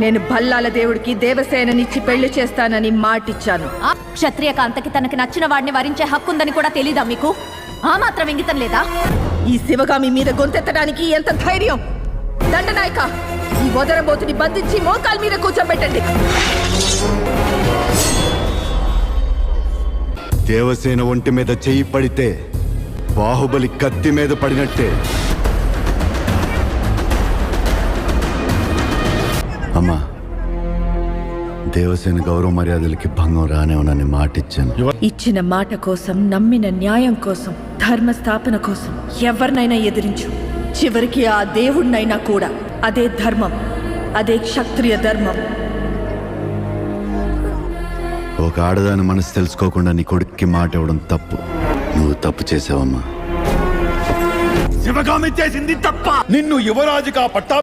నేను భల్లాల దేవుడికి దేవసేననిచ్చి పెళ్లి చేస్తానని మాటిచ్చాను. క్షత్రియ కాంతకి తనకి నచ్చిన వాడిని వరించే హక్కుందని కూడా తెలీదా మీకు? ఆ మాత్రం ఇంగితం లేదా? ఈ శివగామి మీద గొంతెత్తడానికి ఎంత ధైర్యం! దండనాయక, ఈ వదరబోతుని బంధించి మోకాల మీద కూర్చోబెట్టండి. దేవసేన ఒంటి మీద చెయ్యి పడితే బాహుబలి కత్తి మీద పడినట్టే. అమ్మా, దేవసేన గౌరవ మర్యాదలకి భంగం రానివ్వనని మాటిచ్చాను. ఇచ్చిన మాట కోసం, నమ్మిన న్యాయం కోసం, ధర్మ స్థాపన కోసం ఎవరినైనా ఎదిరించు. చివరికి ఆ దేవుడినైనా కూడా. అదే ధర్మం, అదే క్షత్రియ ధర్మం. ఒక ఆడదాని మనసు తెలుసుకోకుండా నీ కొడుక్కి మాట ఇవ్వడం తప్పు. నువ్వు తప్పు చేసావమ్మా. శివగామి చేసింది తప్ప. నిన్ను యువరాజుగా పట్టా